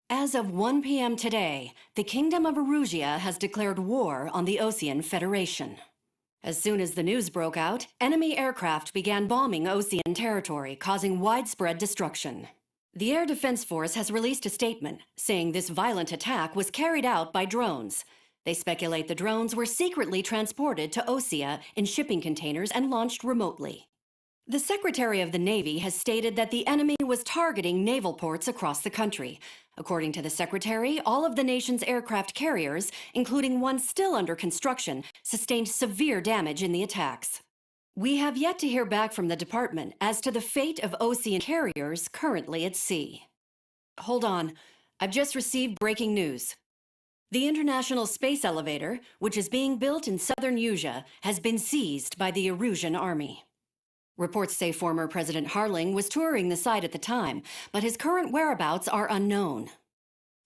As of 1 p.m. today, the Kingdom of Erusia has declared war on the Osean Federation. As soon as the news broke out, enemy aircraft began bombing Osean territory, causing widespread destruction. The Air Defense Force has released a statement saying this violent attack was carried out by drones. They speculate the drones were secretly transported to Osea in shipping containers and launched remotely. The Secretary of the Navy has stated that the enemy was targeting naval ports across the country. According to the Secretary, all of the nation's aircraft carriers, including one still under construction, sustained severe damage in the attacks. We have yet to hear back from the department as to the fate of Osean carriers currently at sea. Hold on, I've just received breaking news. The International Space Elevator, which is being built in southern Usea, has been seized by the Erusian army. Reports say former President Harling was touring the site at the time, but his current whereabouts are unknown.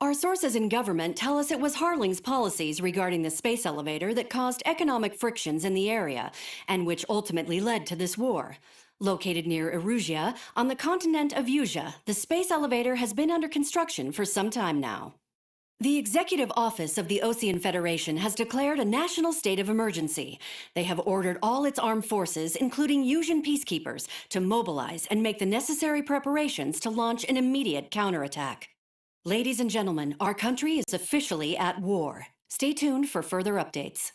Our sources in government tell us it was Harling's policies regarding the space elevator that caused economic frictions in the area, and which ultimately led to this war. Located near Erusia, on the continent of Usea, the space elevator has been under construction for some time now. The Executive Office of the Osean Federation has declared a national state of emergency. They have ordered all its armed forces, including Usian peacekeepers, to mobilize and make the necessary preparations to launch an immediate counterattack. Ladies and gentlemen, our country is officially at war. Stay tuned for further updates.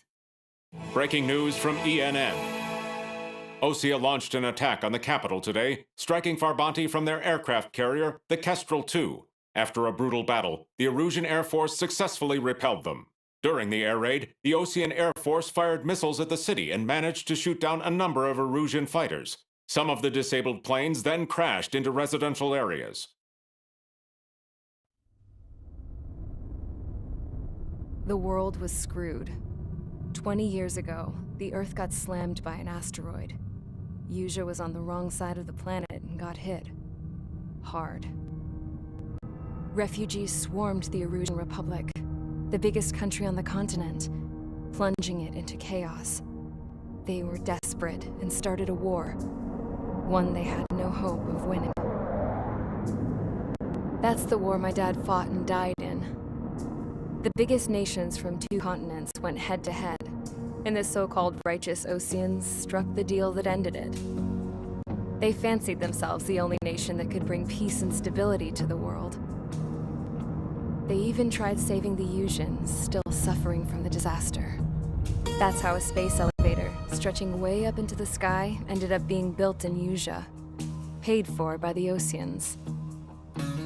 Breaking news from ENN. Osea launched an attack on the capital today, striking Farbanti from their aircraft carrier, the Kestrel II. After a brutal battle, the Erusian Air Force successfully repelled them. During the air raid, the Osean Air Force fired missiles at the city and managed to shoot down a number of Erusian fighters. Some of the disabled planes then crashed into residential areas. The world was screwed. 20 years ago, the Earth got slammed by an asteroid. Usea was on the wrong side of the planet and got hit. Hard. Refugees swarmed the Erusian Republic, the biggest country on the continent, plunging it into chaos. They were desperate and started a war, one they had no hope of winning. That's the war my dad fought and died in. The biggest nations from 2 continents went head-to-head, and the so-called righteous Oseans struck the deal that ended it. They fancied themselves the only nation that could bring peace and stability to the world. They even tried saving the Usians, still suffering from the disaster. That's how a space elevator, stretching way up into the sky, ended up being built in Usea, paid for by the Oseans.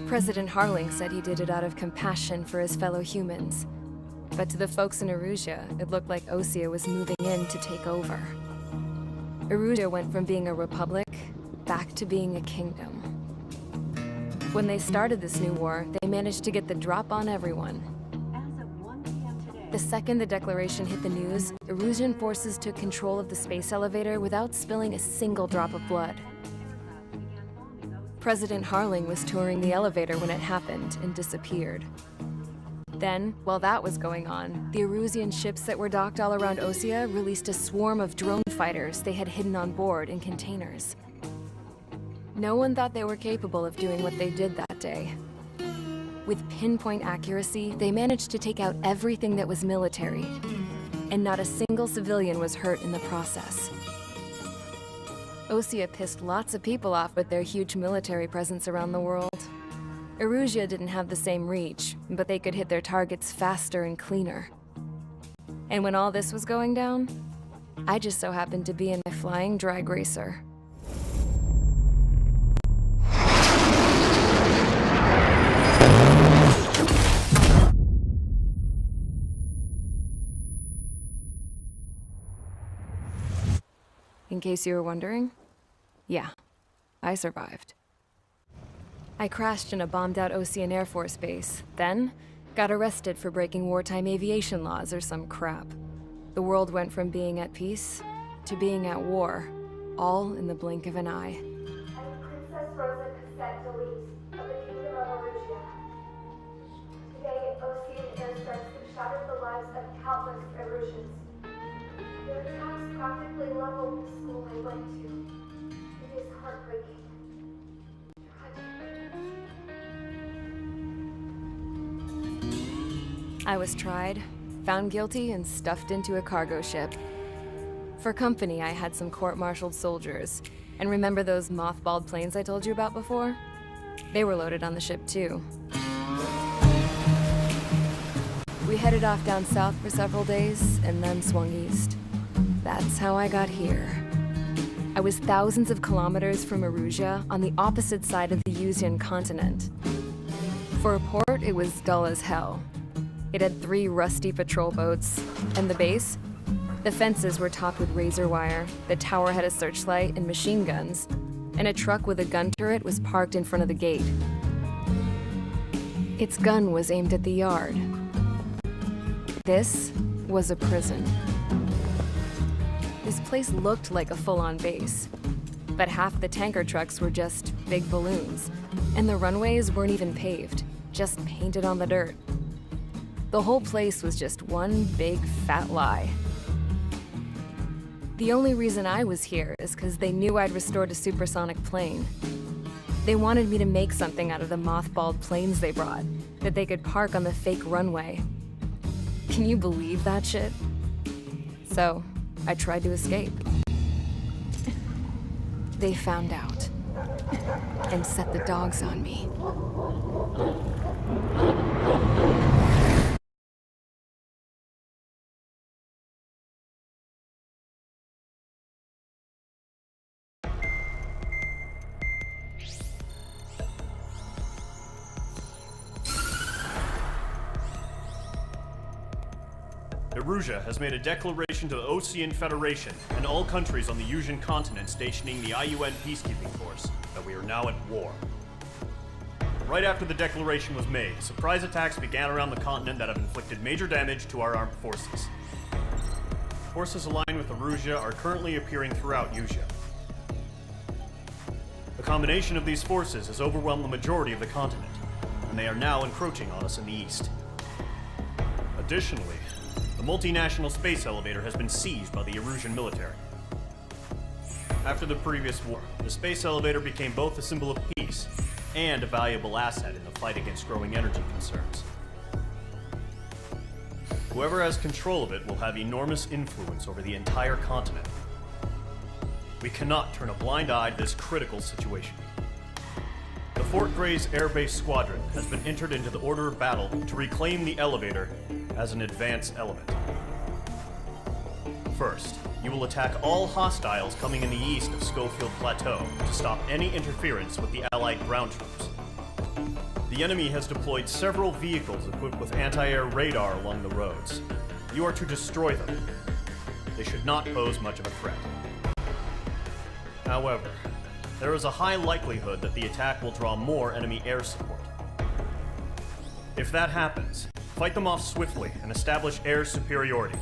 President Harling said he did it out of compassion for his fellow humans. But to the folks in Erusia, it looked like Osea was moving in to take over. Erusia went from being a republic back to being a kingdom. When they started this new war, they managed to get the drop on everyone. As of 1 p.m. today, The second the declaration hit the news, Erusian forces took control of the space elevator without spilling a single drop of blood. President Harling was touring the elevator when it happened and disappeared. Then, while that was going on, the Erusian ships that were docked all around Osea released a swarm of drone fighters they had hidden on board in containers. No one thought they were capable of doing what they did that day. With pinpoint accuracy, they managed to take out everything that was military, and not a single civilian was hurt in the process. Osea pissed lots of people off with their huge military presence around the world. Erusia didn't have the same reach, but they could hit their targets faster and cleaner. And when all this was going down, I just so happened to be in my flying drag racer. In case you were wondering, yeah, I survived. I crashed in a bombed-out Osean Air Force base, then got arrested for breaking wartime aviation laws or some crap. The world went from being at peace to being at war, all in the blink of an eye. I am Princess Rosa Cassette Delise of the Kingdom of Erusia. Today, Osean airstrikes have shattered the lives of countless Erusians. Their attacks practically leveled the school I went to. It is heartbreaking. Tragic. I was tried, found guilty, and stuffed into a cargo ship. For company, I had some court-martialed soldiers. And remember those mothballed planes I told you about before? They were loaded on the ship too. We headed off down south for several days, and then swung east. That's how I got here. I was thousands of kilometers from Erusia, on the opposite side of the Yuzian continent. For a port, it was dull as hell. It had 3 rusty patrol boats, and the base? The fences were topped with razor wire, the tower had a searchlight and machine guns, and a truck with a gun turret was parked in front of the gate. Its gun was aimed at the yard. This was a prison. This place looked like a full-on base, but half the tanker trucks were just big balloons, and the runways weren't even paved, just painted on the dirt. The whole place was just one big fat lie. The only reason I was here is because they knew I'd restored a supersonic plane. They wanted me to make something out of the mothballed planes they brought, that they could park on the fake runway. Can you believe that shit? So, I tried to escape. They found out, and set the dogs on me. Erusia has made a declaration to the Osean Federation and all countries on the Yuzian continent stationing the IUN peacekeeping force that we are now at war. Right after the declaration was made, surprise attacks began around the continent that have inflicted major damage to our armed forces. Forces aligned with Erusia are currently appearing throughout Yusia. The combination of these forces has overwhelmed the majority of the continent, and they are now encroaching on us in the east. Additionally, the multinational space elevator has been seized by the Erusian military. After the previous war, the space elevator became both a symbol of peace and a valuable asset in the fight against growing energy concerns. Whoever has control of it will have enormous influence over the entire continent. We cannot turn a blind eye to this critical situation. The Fort Grays Air Base Squadron has been entered into the order of battle to reclaim the elevator as an advance element. First, you will attack all hostiles coming in the east of Schofield Plateau to stop any interference with the Allied ground troops. The enemy has deployed several vehicles equipped with anti-air radar along the roads. You are to destroy them. They should not pose much of a threat. However, there is a high likelihood that the attack will draw more enemy air support. If that happens, fight them off swiftly and establish air superiority.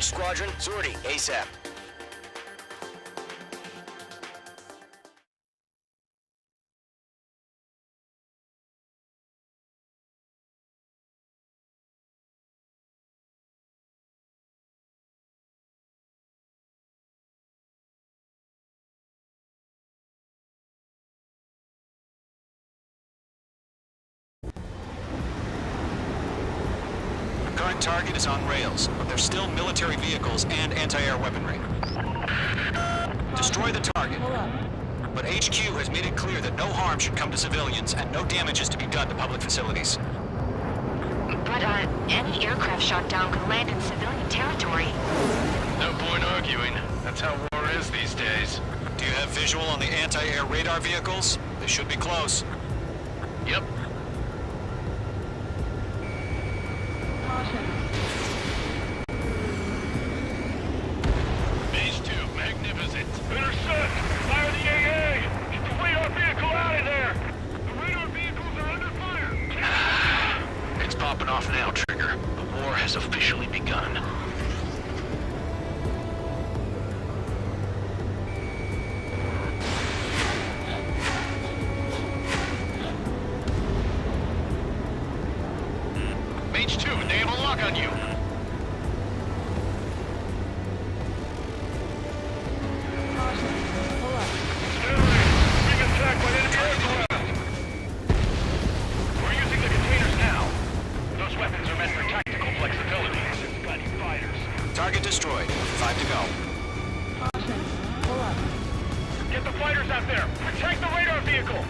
Engage squadron. Sortie ASAP. Current target is on rails, but there's still military vehicles and anti-air weaponry. Destroy the target. But HQ has made it clear that no harm should come to civilians and no damage is to be done to public facilities. But, any aircraft shot down could land in civilian territory. No point arguing. That's how war is these days. Do you have visual on the anti-air radar vehicles? They should be close. Yep. Phase 2, magnificent. Intercept! Fire the AA! Get the radar vehicle out of there! The radar vehicles are under fire! It's popping off now, Trigger. The war has officially begun. Mage 2, they have a lock on you. Being attacked by enemy aircraft. We're using the containers now. Those weapons are meant for tactical flexibility. Bloody fighters. Target destroyed. 5 to go. Get the fighters out there. Protect the radar vehicle.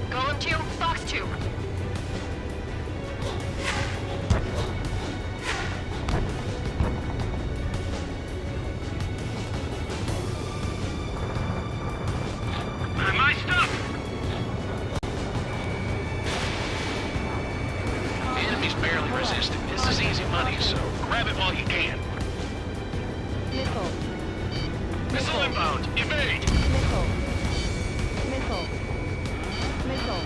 Golem 2, Fox 2. My stuff! The enemy's barely resisting. This is easy money, so grab it while you can. Missile. Missile inbound. Evade! Missile. Missile. Missile.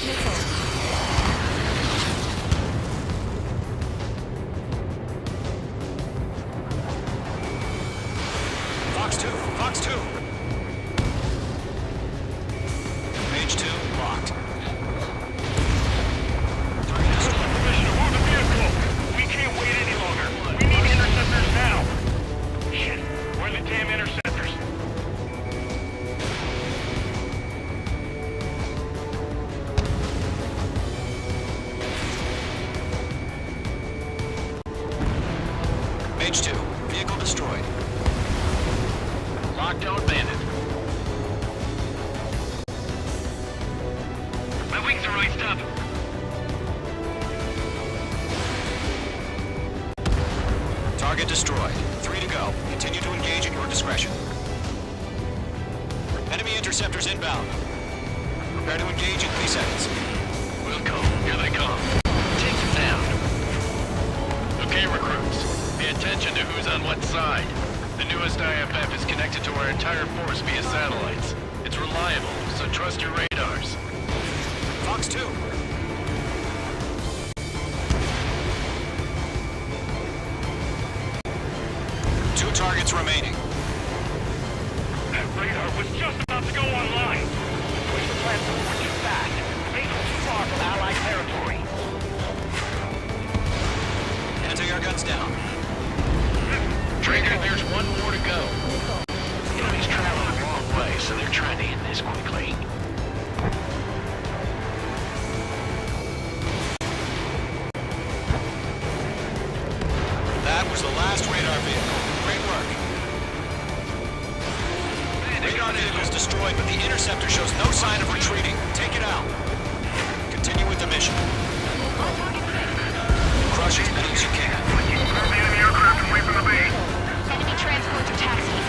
Missile. Fox 2. Fox 2. Mage 2 locked. Target destroyed. Commissioner, move the vehicle! We can't wait any longer. We need interceptors now! Shit, where are the damn interceptors? Mage 2. Vehicle destroyed. Lockdown bandit. My wings are raised up. Target destroyed. 3 to go. Continue to engage at your discretion. Enemy interceptors inbound. Prepare to engage in 3 seconds. We'll go. Here they come. Take them down. Okay, recruits. Pay attention to who's on what side. The newest IFF is connected to our entire force via satellites. It's reliable, so trust your radars. Fox 2. Two targets remaining. That radar was just about to go online. Push the platform too fast. Base too far from Allied territory. Anti-air guns down. Trigger, there's one more to go. Enemy's traveling a long way, so they're trying to end this quickly. That was the last radar vehicle. Great work. Radar vehicle's destroyed, but the interceptor shows no sign of retreating. Take it out. Continue with the mission. Crush as many as you can. Grab the enemy aircraft away from the base. Enemy transports are taxiing.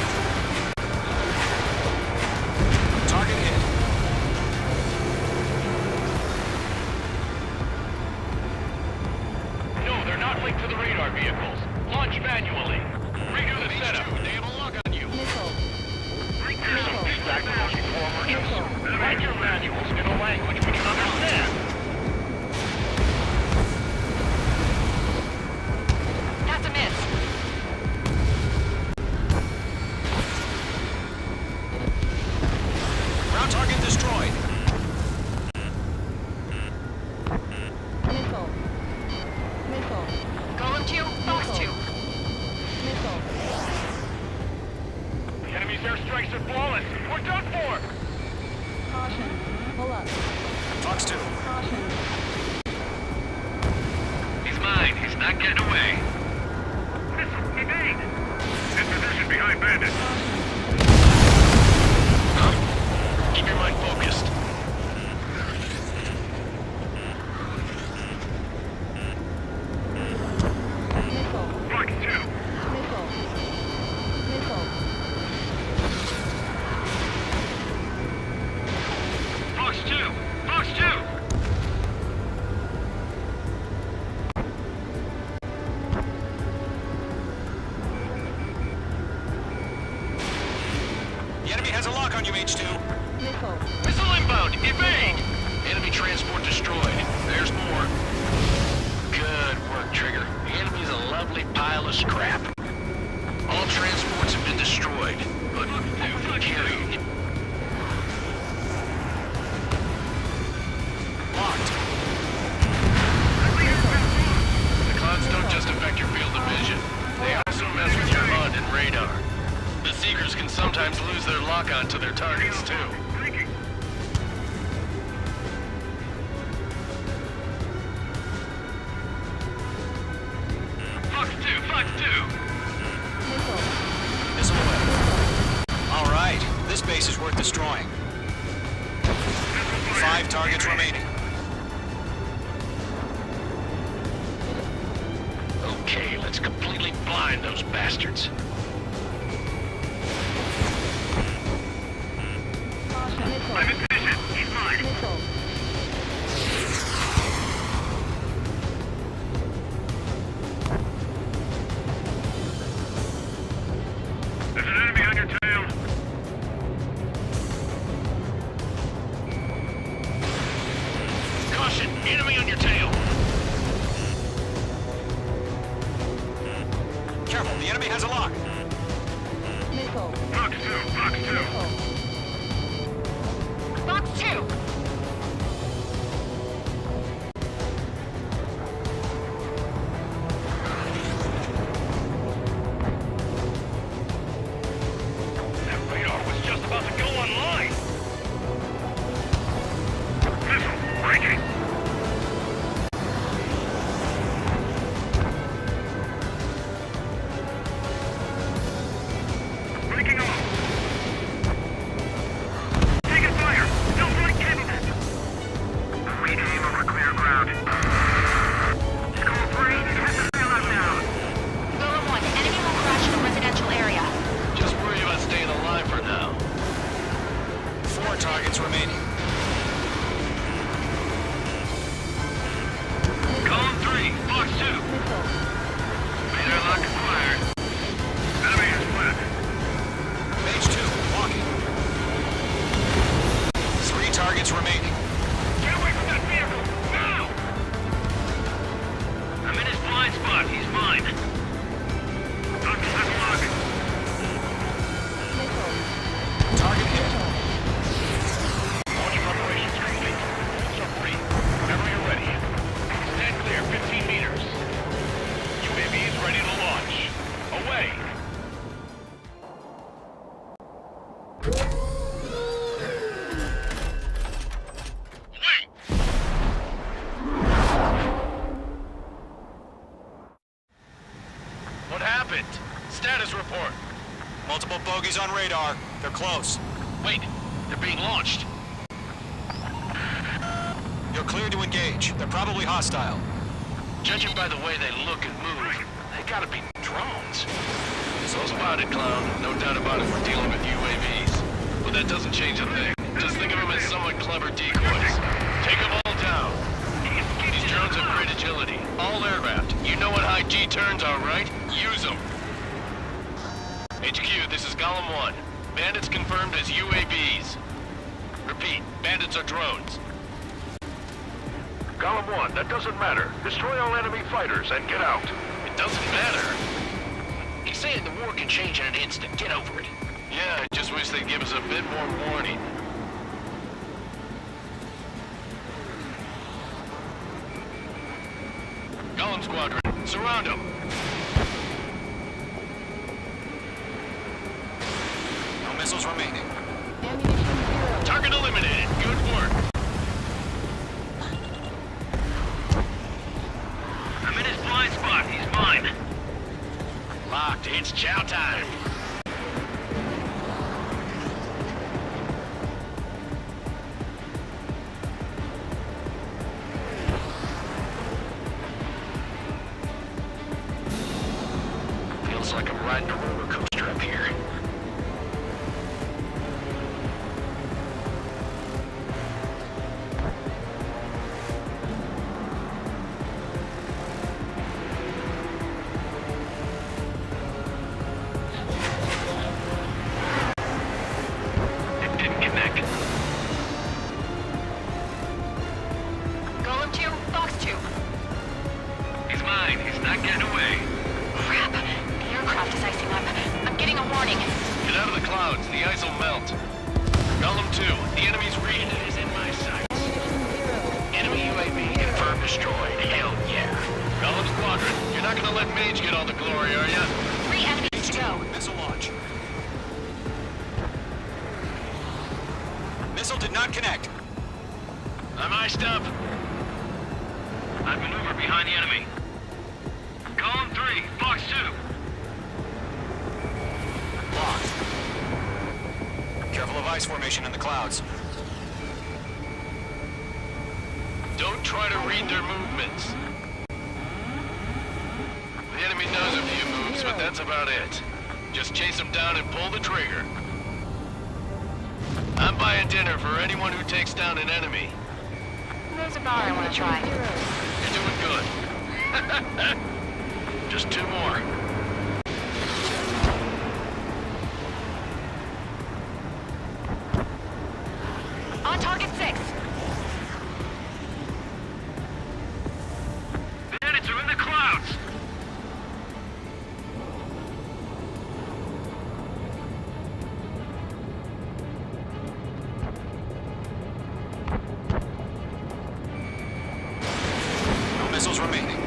Target hit. No, they're not linked to the radar vehicles. Launch manually. Redo the setup. They have a lock on you. Missile. Recon Back to those former. Write your manuals in a language we can understand. That's a miss. Ground target destroyed. Golem 2, Fox 2. The enemy's airstrikes are flawless. We're done for! Fox 2. He's mine. He's not getting away. Missile, evade! In position behind bandit. Keep your mind focused. Fox 2. Fox 2! Fox 2! The enemy has a lock on you, H2. Missile inbound! Evade! Enemy transport destroyed. There's more. Good work, Trigger. The enemy's a lovely pile of scrap. All transports have been destroyed, but they've been carried. Locked. The clouds don't just affect your field of vision. They also mess with your HUD and radar. The Seekers can sometimes lose their lock-on to their targets, too. Fox 2! Fox 2! Missile away. All right. This base is worth destroying. 5 targets remaining. Okay, let's completely blind those bastards. I'm in position. He's mine. There's an enemy on your tail. Caution! Enemy on your tail! Careful, the enemy has a lock. Fox 2! Fox 2! Fox 2. That radar was just about to go online! Missile, breaking! Breaking off! Taking fire! No flight capable! Reclaim over clear ground. Call 3, hit the bailout down! Golem 1, enemy will crash in a residential area. Just worry about staying alive for now. 4 targets remaining. Column 3, Fox 2. Radar lock acquired. Enemy is split. H2, walking. 3 targets remaining. Get away from that vehicle! Now! I'm in his blind spot. He's mine. Doctor has a lock. Target hit. Launching operations complete. Submarine, whenever you're ready. Stand clear, 15 meters. UAV is ready to launch. Away! Wait! What happened? Status report. Multiple bogies on radar. They're close. Wait, they're being launched. You're cleared to engage. They're probably hostile. Judging by the way they look and move, they gotta be drones. So spotted, clown. No doubt about it, we're dealing with UAVs. But that doesn't change a thing. Just think of them as somewhat clever decoys. Take them all down. These drones have great agility. All aircraft. You know what high G turns are, right? Use them. HQ, this is Golem 1. Bandits confirmed as UAVs. Repeat, bandits are drones. Column 1, that doesn't matter. Destroy all enemy fighters and get out. It doesn't matter. He's saying the war can change in an instant. Get over it. Yeah, I just wish they'd give us a bit more warning. Golem Squadron, surround them. No missiles remaining. Target eliminated. Good work. I'm in his blind spot. He's mine. Locked. It's chow time. Feels like I'm riding a roller coaster up here. It didn't connect. Golem 2, Fox 2. He's mine. He's not getting away. Crap. The aircraft is icing up. I'm getting a warning. Get out of the clouds. The ice will melt. Golem 2, the enemy's read is in my sights. Enemy UAV confirmed destroyed. Hell yeah. Golem Squadron, you're not gonna let Mage get all the glory, are ya? 3 enemies to go. Missile launch. Missile did not connect. I'm iced up. I maneuver behind the enemy. Column 3, Fox 2. Locked. Careful of ice formation in the clouds. Don't try to read their movements. The enemy does a few moves, but that's about it. Just chase them down and pull the trigger. I'm buying dinner for anyone who takes down an enemy. There's a bar I want to try. You're doing good. Just 2 more. On target 6. Bandits are in the clouds. No missiles remaining.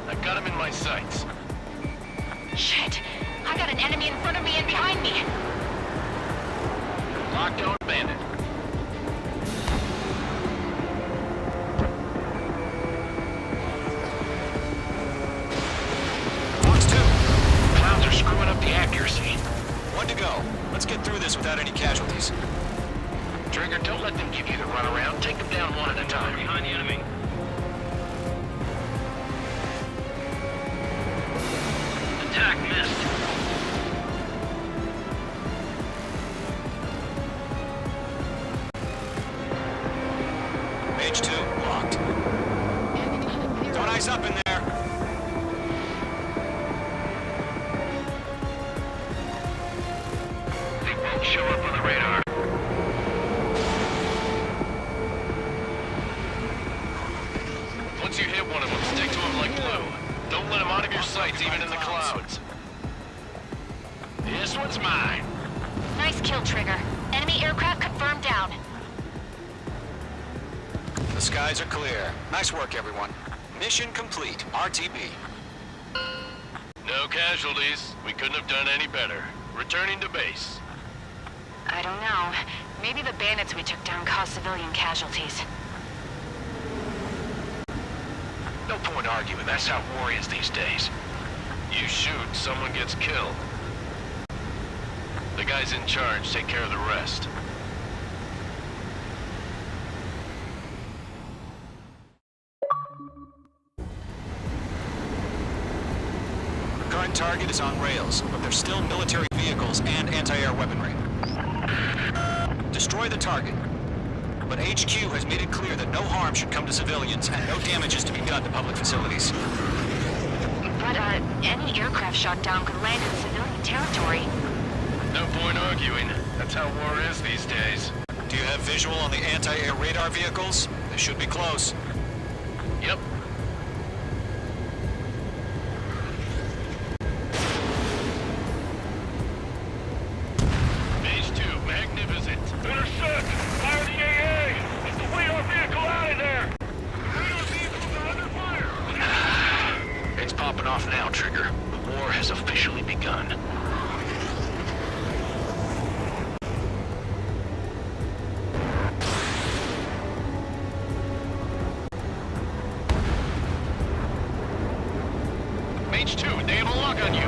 I got him in my sights. Shit. I got an enemy in front of me and behind me. Lockdown bandit. Fox 2. Clouds are screwing up the accuracy. 1 to go. Let's get through this without any casualties. Trigger, don't let them give you the runaround. Take them down one at a time. Behind the enemy. Attack missed. Mage 2, locked. Don't ice up in there. They won't show up on the radar. Once you hit one of them, stick to him like glue. Don't let him out of your sights, even in the clouds. This one's mine. Nice kill, Trigger. Enemy aircraft confirmed down. The skies are clear. Nice work, everyone. Mission complete. RTB. No casualties. We couldn't have done any better. Returning to base. I don't know. Maybe the bandits we took down caused civilian casualties. No point arguing. That's how war is these days. You shoot, someone gets killed. The guys in charge take care of the rest. Current target is on rails, but there's still military vehicles and anti-air weaponry. destroy the target. But HQ has made it clear that no harm should come to civilians and no damage is to be done to public facilities. But, any aircraft shot down could land in civilian territory. No point arguing. That's how war is these days. Do you have visual on the anti-air radar vehicles? They should be close. Yep. Phase 2, magnificent. Intercept! Fire the AA! Get the radar vehicle out of there! The radar vehicle's under fire! It's popping off now, Trigger. The war has officially begun. H2, they have a lock on you.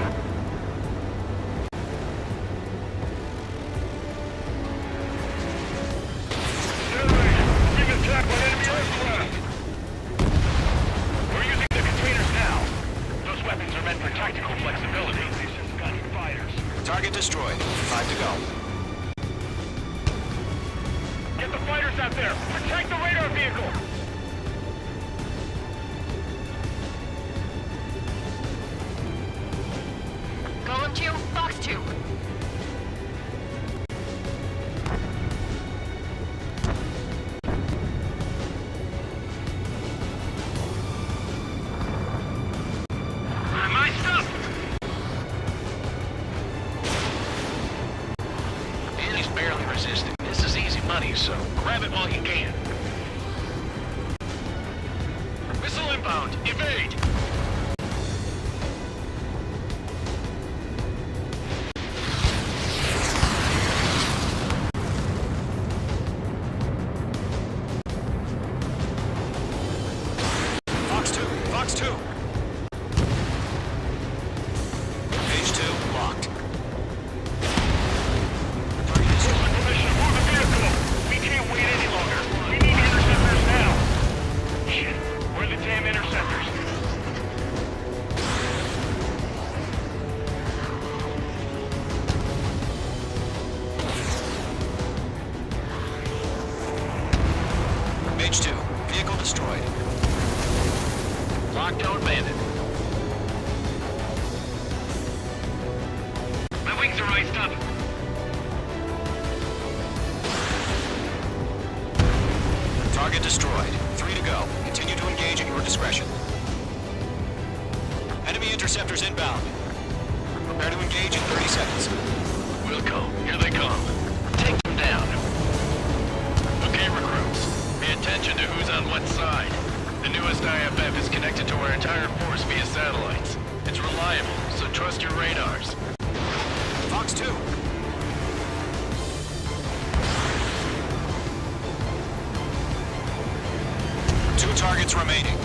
Being attacked by enemy aircraft! We're using the containers now. Those weapons are meant for tactical flexibility. Got fighters. Target destroyed. 5 to go. Get the fighters out there! Protect the radar vehicle! Golem 2, Fox 2. My stuff! Andy's barely resisting. This is easy money, so grab it while you can. Missile inbound. Evade. Fox 2. Fox 2. H2 locked. Target is Permission to move the vehicle! We can't wait any longer! We need interceptors now! Shit, where are the damn interceptors? H2. Vehicle destroyed. Lockdown bandit. My wings are iced up! Target destroyed. 3 to go. Continue to engage at your discretion. Enemy interceptors inbound. Prepare to engage in 30 seconds. Wilco, here they come. Take them down. Okay, recruits. Pay attention to who's on what side. The newest IFF is connected to our entire force via satellites. It's reliable, so trust your radars. Fox 2. Two targets remaining.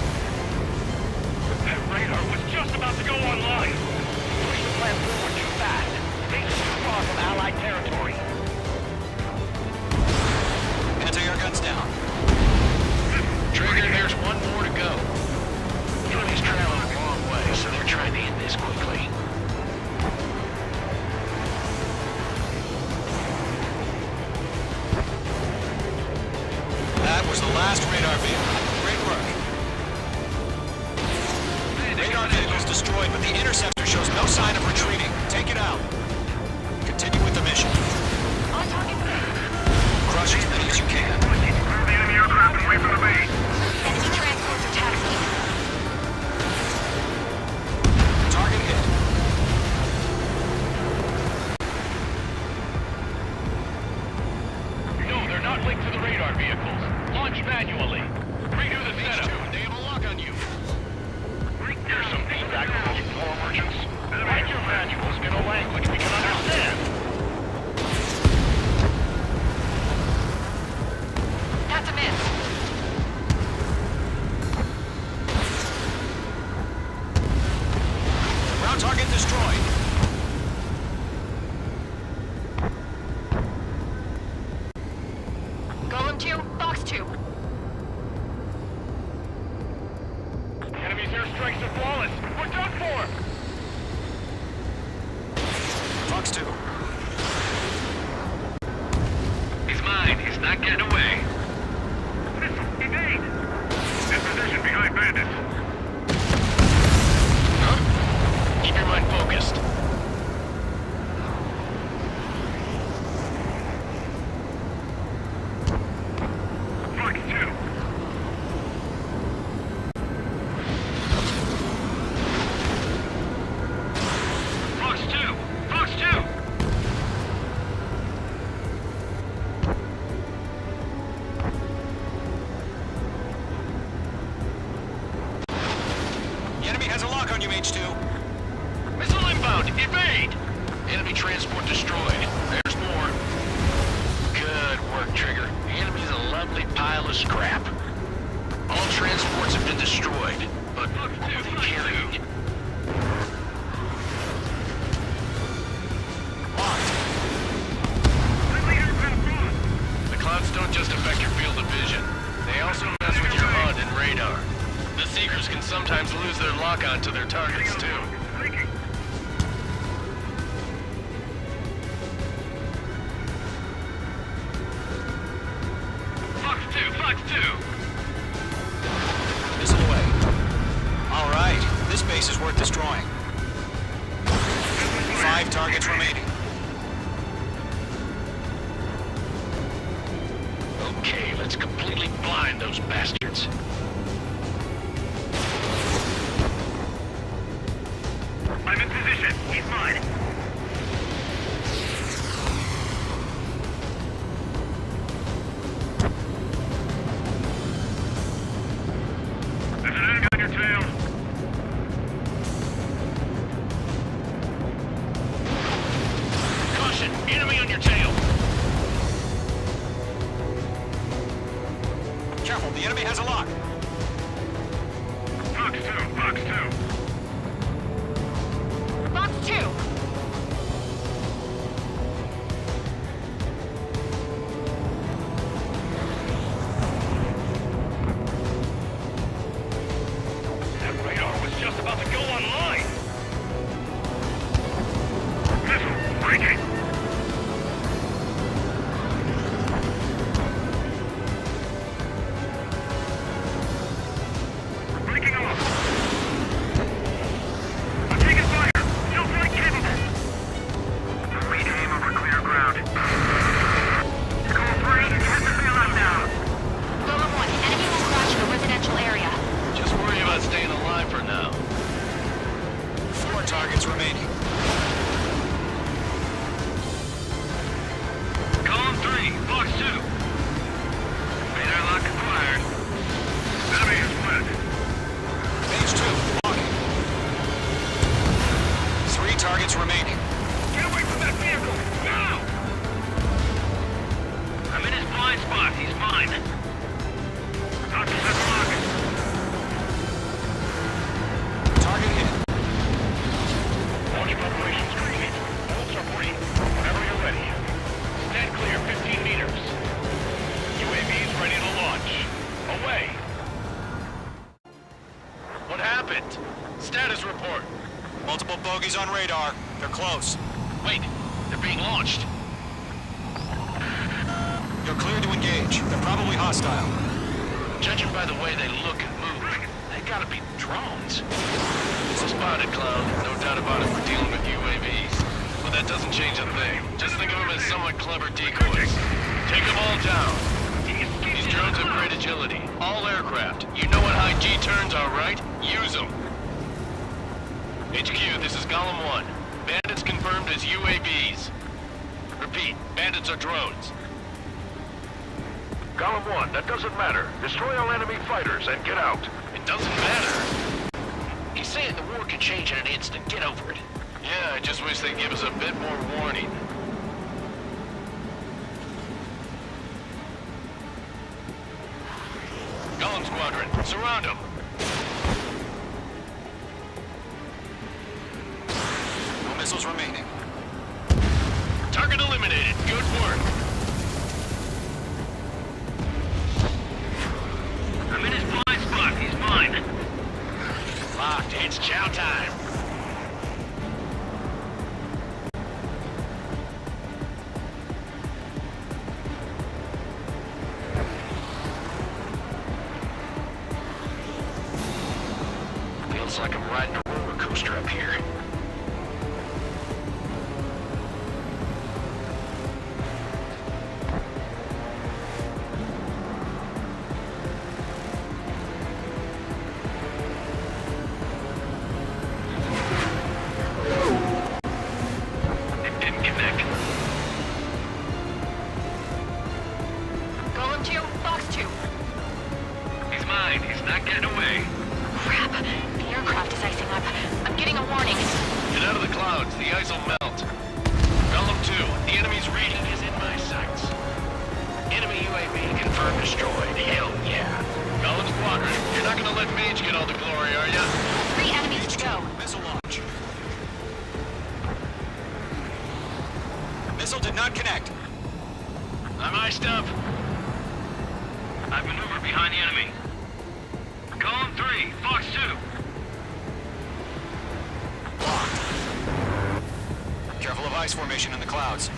That radar was just about to go online! Push the plan forward too fast! Things are too far from Allied territory! Anti-air guns down. Trigger, there's one more to go. Enemy's traveling a long way, so they're trying to end this quickly. That was the last radar vehicle. Great work. Radar vehicle's destroyed, but the interceptor shows no sign of retreating. Take it out. Continue with the mission. On target. Crush as many as you can. Move the enemy aircraft away from the base! Enemy transports are taxiing. Target hit. No, they're not linked to the radar vehicles. Launch manually. Redo the setup. H2, they have a lock on you. Here's some feedback from those war merchants. Write your manuals in a language we can understand. That's a miss. Ground target destroyed. Golem 2, Fox 2. Enemy's airstrikes are flawless. We're done for! Fox 2. He's mine. getting away. Missile, evade! In position behind bandits. Huh? Keep your mind focused. Fox 2. Fox 2! Fox 2! The enemy has a lock on you, H2. Missile inbound! Evade! Enemy transport destroyed. There's more. Good work, Trigger. The enemy's a lovely pile of scrap. All transports have been destroyed, but what are they carrying? The clouds don't just affect your field of vision. They also mess with your HUD and radar. The Seekers can sometimes lose their lock-on to their targets, too. Fox 2! Fox 2! Missile away. All right, this base is worth destroying. 5 targets remaining. Okay, let's completely blind those bastards. I'm in position. He's mine. There's an enemy on your tail. Caution! Enemy on your tail! Careful, the enemy has a lock. Fox 2! Fox 2! Fox 2! That radar was just about to go online. Missile, breaking. Breaking off. I'm taking fire. Still flight capable. Lead aim over clear ground. Call 3, head the bailout now. Golem 1, enemy will crash in a residential area. Just worry about staying alive for now. 4 targets remaining. Column 3, Fox 2. Radar lock acquired. Enemy is split. H2, locking. 3 targets remaining. Get away from that vehicle! Now! I'm in his blind spot. He's mine. Doctor says lock. Target hit. Launch preparation screen. Bolts are free. Whenever you're ready. Stand clear 15 meters. UAVs ready to launch. Away! What happened? Status report. Multiple bogeys on radar. They're close. Wait, they're being launched. You're cleared to engage. They're probably hostile. Judging by the way they look and move, they gotta be drones. Spotted, Cloud. No doubt about it, we're dealing with UAVs. But that doesn't change a thing. Just think of them as somewhat clever decoys. Take them all down. These drones have great agility. All aircraft. You know what high G turns are, right? Use them. HQ, this is Golem 1. Bandits confirmed as UAVs. Repeat, bandits are drones. Column 1, that doesn't matter. Destroy all enemy fighters and get out. It doesn't matter. He's saying the war could change in an instant. Get over it. Yeah, I just wish they'd give us a bit more warning. Golem Squadron, surround them. No missiles remaining. Target eliminated. Good work. I'm in his blind spot. He's mine. Locked. It's chow time. coaster up here. It didn't connect. Golem 2, Fox 2. He's mine. He's not getting away. Crap. The aircraft is icing up. I'm getting a warning. Get out of the clouds. The ice will melt. Golem 2, the enemy's reading is in my sights. Enemy UAV confirmed destroyed. Hell yeah. Golem Squadron, you're not gonna let Mage get all the glory, are ya? 3 enemies to go. Missile launch. Missile did not connect. I'm iced up. I've maneuvered behind the enemy. Column 3, Fox 2. Careful of ice formation in the clouds.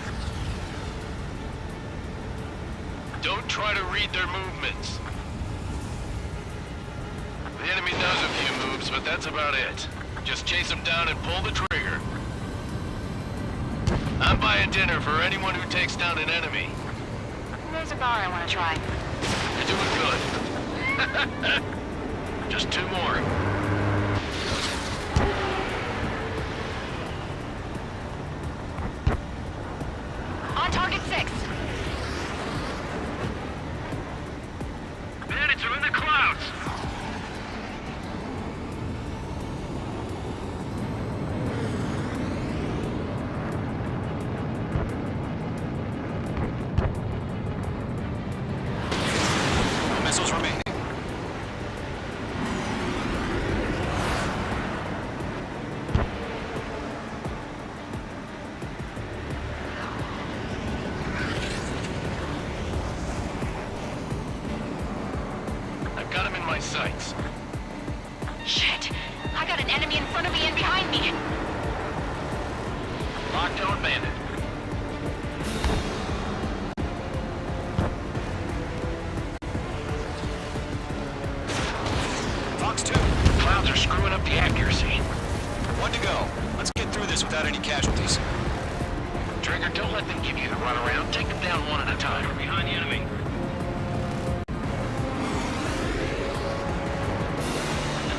Don't try to read their movements. The enemy does a few moves, but that's about it. Just chase them down and pull the trigger. I'm buying dinner for anyone who takes down an enemy. There's a bar I want to try. You're doing good. Just 2 more. On target 6. Bandits are in the clouds. No missiles remaining. I've got him in my sights. Shit. I got an enemy in front of me and behind me. Lockdown bandit. Fox 2. Clouds are screwing up the accuracy. 1 to go. Let's get through this without any casualties. Trigger, don't let them give you the runaround. Take them down one at a time. We're behind the enemy.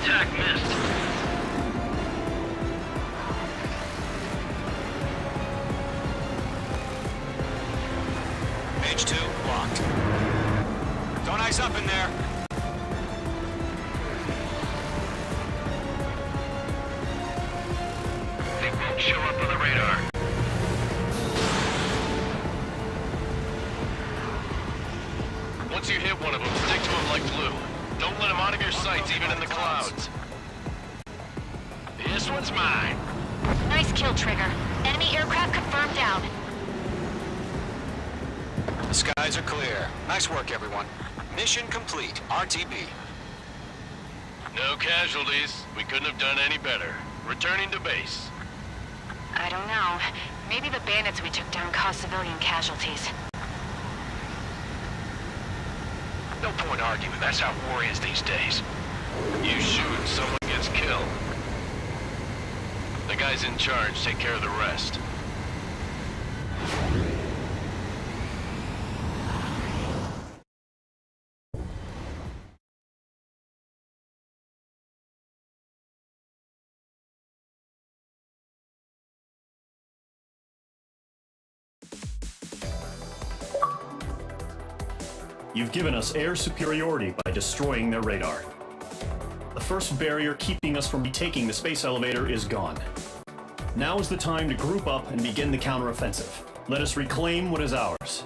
Attack missed. Mage 2, blocked. Don't ice up in there. They won't show up on the radar. Once you hit one of them, stick to him like glue. Don't let him out of your sights, even in the clouds. This one's mine. Nice kill, Trigger. Enemy aircraft confirmed down. The skies are clear. Nice work, everyone. Mission complete. RTB. No casualties. We couldn't have done any better. Returning to base. I don't know. Maybe the bandits we took down caused civilian casualties. No point arguing. That's how war is these days. You shoot, someone gets killed. The guys in charge take care of the rest. You've given us air superiority by destroying their radar. The first barrier keeping us from retaking the space elevator is gone. Now is the time to group up and begin the counteroffensive. Let us reclaim what is ours.